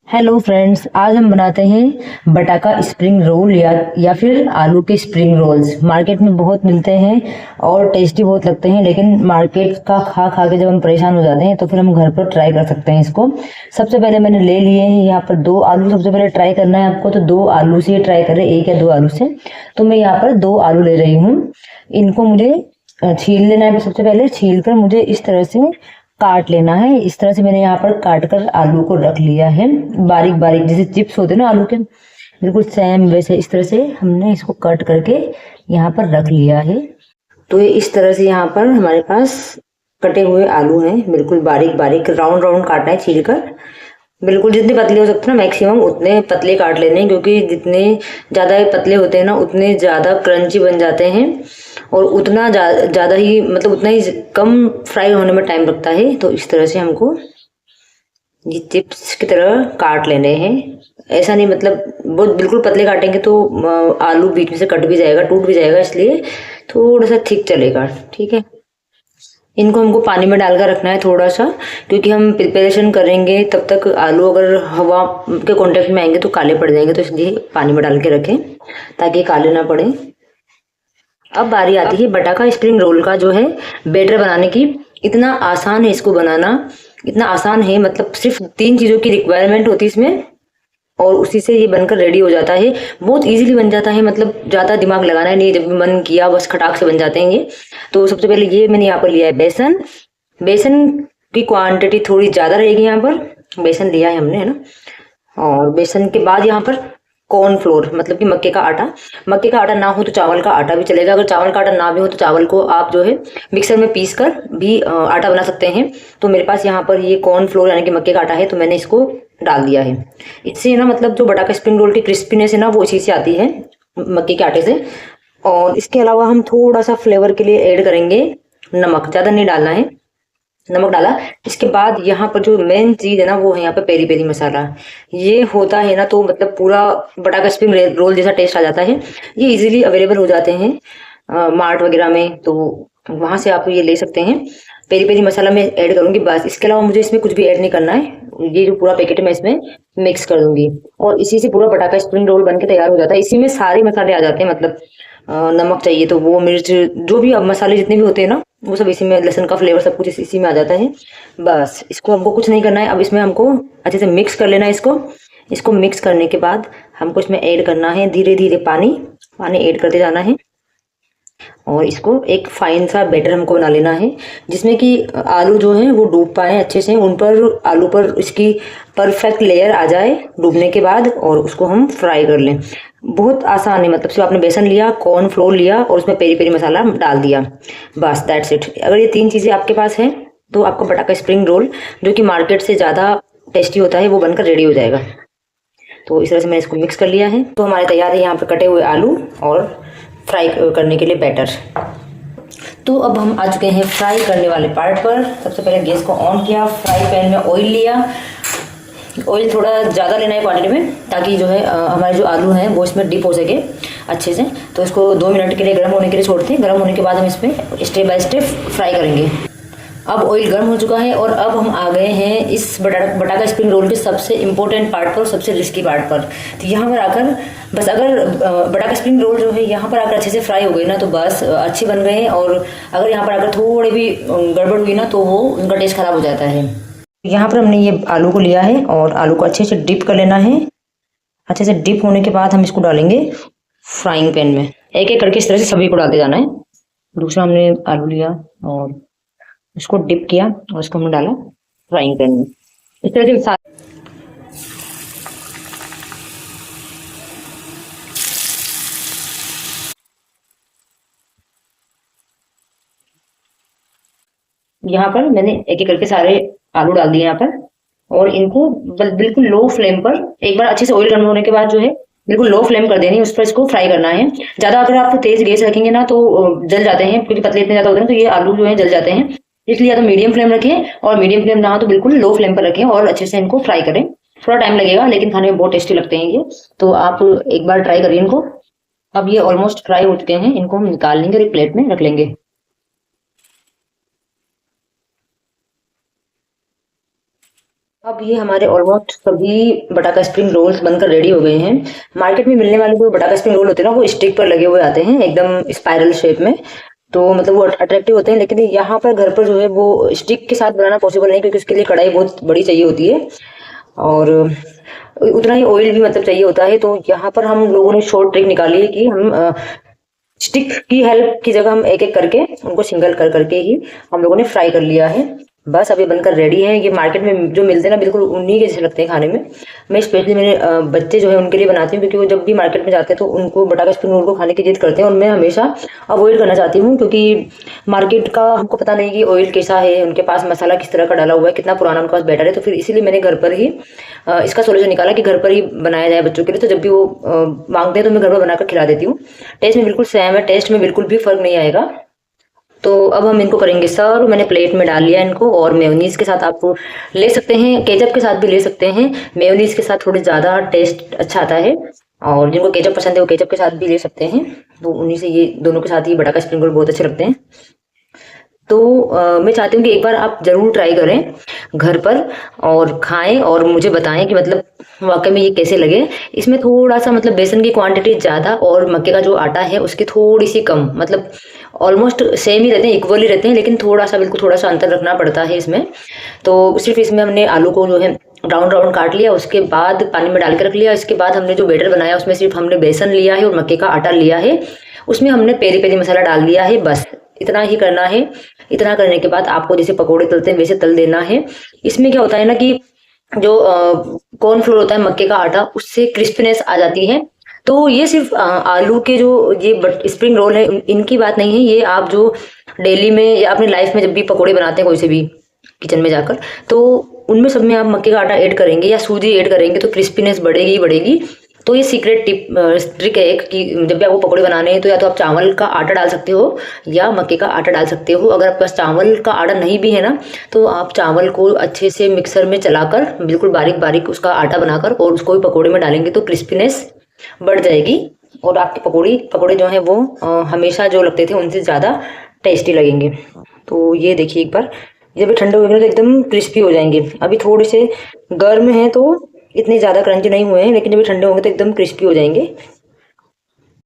Hello friends, आज हम बनाते हैं बटाका स्प्रिंग रोल या फिर आलू के स्प्रिंग रोल्स। मार्केट में बहुत मिलते हैं और टेस्टी बहुत लगते हैं, लेकिन मार्केट का खा खा के जब हम परेशान हो जाते हैं तो फिर हम घर पर ट्राई कर सकते हैं इसको। सबसे पहले मैंने ले लिए हैं यहाँ पर 2 आलू। सबसे पहले ट्राई करना है आपको तो 2 आलू से ट्राई करें, 1 या 2 आलू से। तो मैं यहाँ पर 2 आलू ले रही हूँ। इनको मुझे छील लेना है। सबसे पहले छील कर मुझे इस तरह से काट लेना है। इस तरह से मैंने यहाँ पर काट कर आलू को रख लिया है, बारीक बारीक जैसे चिप्स होते हैं ना आलू के, बिल्कुल सेम वैसे इस तरह से हमने इसको कट करके यहाँ पर रख लिया है। तो ये इस तरह से यहाँ पर हमारे पास कटे हुए आलू हैं, बिल्कुल बारीक बारीक राउंड राउंड काटना है छील कर। बिल्कुल जितने पतले हो सकते हैं ना मैक्सिमम उतने पतले काट लेने हैं, क्योंकि जितने ज़्यादा पतले होते हैं ना उतने ज़्यादा क्रंची बन जाते हैं और उतना ज़्यादा ही मतलब उतना ही कम फ्राई होने में टाइम लगता है। तो इस तरह से हमको ये चिप्स की तरह काट लेने हैं। ऐसा नहीं मतलब बहुत बिल्कुल पतले काटेंगे तो आलू बीच में से कट भी जाएगा, टूट भी जाएगा, इसलिए थोड़ा सा थिक चलेगा। ठीक है, इनको हमको पानी में डालकर रखना है थोड़ा सा, क्योंकि हम प्रिपरेशन करेंगे तब तक आलू अगर हवा के कांटेक्ट में आएंगे तो काले पड़ जाएंगे, तो इसलिए पानी में डाल के रखें ताकि काले ना पड़े। अब बारी आती है बटाका स्प्रिंग रोल का जो है बैटर बनाने की। इतना आसान है इसको बनाना, इतना आसान है, मतलब सिर्फ 3 चीज़ों की रिक्वायरमेंट होती है इसमें और उसी से ये बनकर रेडी हो जाता है। बहुत इजीली बन जाता है, मतलब ज़्यादा दिमाग लगाना है नहीं, जब मन किया बस खटाक से बन जाते हैं ये। तो सबसे पहले ये मैंने यहाँ पर लिया है बेसन। बेसन की क्वांटिटी थोड़ी ज़्यादा रहेगी, यहाँ पर बेसन लिया है हमने, है ना। और बेसन के बाद यहाँ पर कॉर्नफ्लोर मतलब कि मक्के का आटा। मक्के का आटा ना हो तो चावल का आटा भी चलेगा। अगर चावल का आटा ना भी हो तो चावल को आप जो है मिक्सर में पीस कर भी आटा बना सकते हैं। तो मेरे पास यहाँ पर ये कॉर्नफ्लोर यानी कि मक्के का आटा है, तो मैंने इसको डाल दिया है। इससे ना मतलब जो बटाका स्प्रिंग रोल की क्रिस्पीनेस है ना वो इसी से आती है, मक्के के आटे से। और इसके अलावा हम थोड़ा सा फ्लेवर के लिए ऐड करेंगे नमक, ज़्यादा नहीं डालना है, नमक डाला। इसके बाद यहाँ पर जो मेन चीज़ है ना वो है यहाँ पे पेरी पेरी मसाला। ये होता है ना तो मतलब पूरा बटाका स्प्रिंग रोल जैसा टेस्ट आ जाता है। ये इजीली अवेलेबल हो जाते हैं मार्ट वगैरह में, तो वहाँ से आप ये ले सकते हैं। पेरी पेरी मसाला मैं ऐड करूँगी बस, इसके अलावा मुझे इसमें कुछ भी ऐड नहीं करना है। ये जो पूरा पैकेट मैं इसमें मिक्स कर दूंगी और इसी से पूरा बटाका स्प्रिंग रोल बन के तैयार हो जाता है। इसी में सारे मसाले आ जाते हैं, मतलब नमक चाहिए तो वो, मिर्च, जो भी अब मसाले जितने भी होते हैं ना वो सब इसी में, लहसुन का फ्लेवर सब कुछ इसी में आ जाता है। बस इसको हमको कुछ नहीं करना है। अब इसमें हमको अच्छे से मिक्स कर लेना है इसको मिक्स करने के बाद हमको इसमें ऐड करना है धीरे धीरे पानी ऐड करते जाना है और इसको एक फाइन सा बैटर हमको बना लेना है, जिसमें कि आलू जो है वो डूब पाए अच्छे से, उन पर आलू पर इसकी परफेक्ट लेयर आ जाए डूबने के बाद, और उसको हम फ्राई कर लें। बहुत आसान है, मतलब सिर्फ आपने बेसन लिया, कॉर्न फ्लोर लिया और उसमें पेरी पेरी मसाला डाल दिया, बस दैट्स इट। अगर ये 3 चीज़ें आपके पास हैं तो आपका बटाका स्प्रिंग रोल जो कि मार्केट से ज़्यादा टेस्टी होता है वो बनकर रेडी हो जाएगा। तो इस तरह से मैंने इसको मिक्स कर लिया है। तो हमारे तैयार है यहाँ पर कटे हुए आलू और फ्राई करने के लिए बैटर। तो अब हम आ चुके हैं फ्राई करने वाले पार्ट पर। सबसे पहले गैस को ऑन किया, फ्राई पैन में ऑयल लिया। ऑयल थोड़ा ज़्यादा लेना है क्वांटिटी में, ताकि जो है हमारे जो आलू हैं वो इसमें डिप हो सके अच्छे से। तो इसको 2 मिनट के लिए गर्म होने के लिए छोड़ते हैं। गर्म होने के बाद हम इसमें स्टेप बाय स्टेप फ्राई करेंगे। अब ऑयल गर्म हो चुका है और अब हम आ गए हैं इस बटाका स्प्रिंग रोल के सबसे इम्पोर्टेंट पार्ट पर, सबसे रिस्की पार्ट पर। तो यहाँ पर आकर बस, अगर बटाका स्प्रिंग रोल जो है यहाँ पर आकर अच्छे से फ्राई हो गई ना तो बस अच्छे बन गए हैं, और अगर यहाँ पर आकर थोड़ी भी गड़बड़ हुई ना तो वो उनका टेस्ट खराब हो जाता है। यहाँ पर हमने ये आलू को लिया है और आलू को अच्छे से डिप कर लेना है। अच्छे से डिप होने के बाद हम इसको डालेंगे फ्राइंग पैन में। एक एक करके इस तरह से सभी को डालते जाना है। दूसरा हमने आलू लिया और इसको डिप किया और इसको हमने डाला फ्राइंग पैन में। इस तरह से यहाँ पर मैंने एक एक करके सारे आलू डाल दिए यहाँ पर, और इनको बिल्कुल लो फ्लेम पर, एक बार अच्छे से ऑयल गर्म होने के बाद जो है बिल्कुल लो फ्लेम कर देनी है, उस पर इसको फ्राई करना है। ज्यादा अगर आप तेज गैस रखेंगे ना तो जल जाते हैं, क्योंकि पतले इतने ज्यादा होते हैं तो ये आलू जो है जल जाते हैं। इसलिए या तो मीडियम फ्लेम रखें, और मीडियम फ्लेम ना हो तो बिल्कुल लो फ्लेम पर रखें और अच्छे से इनको फ्राई करें। थोड़ा टाइम लगेगा लेकिन खाने में बहुत टेस्टी लगते हैं ये, तो आप एक बार ट्राई करिए इनको। अब ये ऑलमोस्ट फ्राई हो चुके हैं, इनको हम निकाल लेंगे और एक प्लेट में रख लेंगे। अब ये हमारे ऑलमोस्ट सभी बटाका स्प्रिंग रोल्स बनकर रेडी हो गए हैं। मार्केट में मिलने वाले जो बटाका स्प्रिंग रोल होते हैं ना, वो स्टिक पर लगे हुए आते हैं एकदम स्पाइरल शेप में। तो मतलब वो अट्रैक्टिव होते हैं, लेकिन यहाँ पर घर पर जो है वो स्टिक के साथ बनाना पॉसिबल नहीं, क्योंकि उसके लिए कढ़ाई बहुत बड़ी चाहिए होती है और उतना ही ऑयल भी मतलब चाहिए होता है। तो यहाँ पर हम लोगों ने शॉर्ट ट्रिक निकाली है कि हम स्टिक की हेल्प की जगह हम एक एक करके उनको सिंगल कर करके ही हम लोगों ने फ्राई कर लिया है। बस अब ये बनकर रेडी है। ये मार्केट में जो मिलते हैं ना, बिल्कुल उन्हीं के जैसे लगते हैं खाने में। मैं स्पेशली मेरे बच्चे जो है उनके लिए बनाती हूँ, क्योंकि वो जब भी मार्केट में जाते हैं तो उनको बटाका स्प्रिंग रोल को खाने की जिद करते हैं, और मैं हमेशा अवॉइड करना चाहती हूँ, क्योंकि मार्केट का हमको पता नहीं कि ऑयल कैसा है, उनके पास मसाला किस तरह का डाला हुआ है, कितना पुराना उनके पास बैटर है। तो फिर इसीलिए मैंने घर पर ही इसका सोल्यूशन निकाला कि घर पर ही बनाया जाए बच्चों के लिए। तो जब भी वो मांगते हैं तो मैं घर पर बनाकर खिला देती हूँ। टेस्ट में बिल्कुल सेम है, टेस्ट में बिल्कुल भी फर्क नहीं आएगा। तो अब हम इनको करेंगे सर्व। मैंने प्लेट में डाल लिया इनको, और मेयोनीज के साथ आप ले सकते हैं, केचप के साथ भी ले सकते हैं। मेयोनीज के साथ थोड़ी ज़्यादा टेस्ट अच्छा आता है, और जिनको केचप पसंद है वो केचप के साथ भी ले सकते हैं। तो उन्हीं से ये दोनों के साथ ही बटाका स्प्रिंग रोल बहुत अच्छे लगते हैं। तो मैं चाहती हूँ कि एक बार आप ज़रूर ट्राई करें घर पर और खाएं, और मुझे बताएं कि मतलब वाकई में ये कैसे लगे। इसमें थोड़ा सा मतलब बेसन की क्वांटिटी ज़्यादा और मक्के का जो आटा है उसकी थोड़ी सी कम, मतलब ऑलमोस्ट सेम ही रहते हैं, इक्वल ही रहते हैं, लेकिन थोड़ा सा बिल्कुल थोड़ा सा अंतर रखना पड़ता है इसमें। तो सिर्फ इसमें हमने आलू को जो है राउंड राउंड काट लिया, उसके बाद पानी में डाल के रख लिया। इसके बाद हमने जो बैटर बनाया उसमें सिर्फ हमने बेसन लिया है और मक्के का आटा लिया है, उसमें हमने पेरी पेरी मसाला डाल दिया है। बस इतना ही करना है। इतना करने के बाद आपको जैसे पकोड़े तलते हैं वैसे तल देना है। इसमें क्या होता है ना कि जो कॉर्नफ्लोर होता है, मक्के का आटा, उससे क्रिस्पीनेस आ जाती है। तो ये सिर्फ आलू के जो ये स्प्रिंग रोल है इनकी बात नहीं है, ये आप जो डेली में या अपनी लाइफ में जब भी पकोड़े बनाते हैं कोई से भी किचन में जाकर, तो उनमें सब में आप मक्के का आटा ऐड करेंगे या सूजी ऐड करेंगे तो क्रिस्पीनेस बढ़ेगी ही बढ़ेगी। तो ये सीक्रेट ट्रिक है एक, कि जब भी आपको पकौड़े बनाने हैं तो या तो आप चावल का आटा डाल सकते हो या मक्के का आटा डाल सकते हो। अगर आपके पास चावल का आटा नहीं भी है ना, तो आप चावल को अच्छे से मिक्सर में चलाकर बिल्कुल बारीक बारीक उसका आटा बनाकर और उसको भी पकौड़े में डालेंगे तो क्रिस्पीनेस बढ़ जाएगी, और आपके पकौड़े जो हैं वो हमेशा जो लगते थे उनसे ज़्यादा टेस्टी लगेंगे। तो ये देखिए एक बार, जब ठंडे हो गए तो एकदम क्रिस्पी हो जाएंगे। अभी थोड़े से गर्म हैं तो इतने ज़्यादा क्रंची नहीं हुए हैं, लेकिन जब ठंडे होंगे तो एकदम क्रिस्पी हो जाएंगे।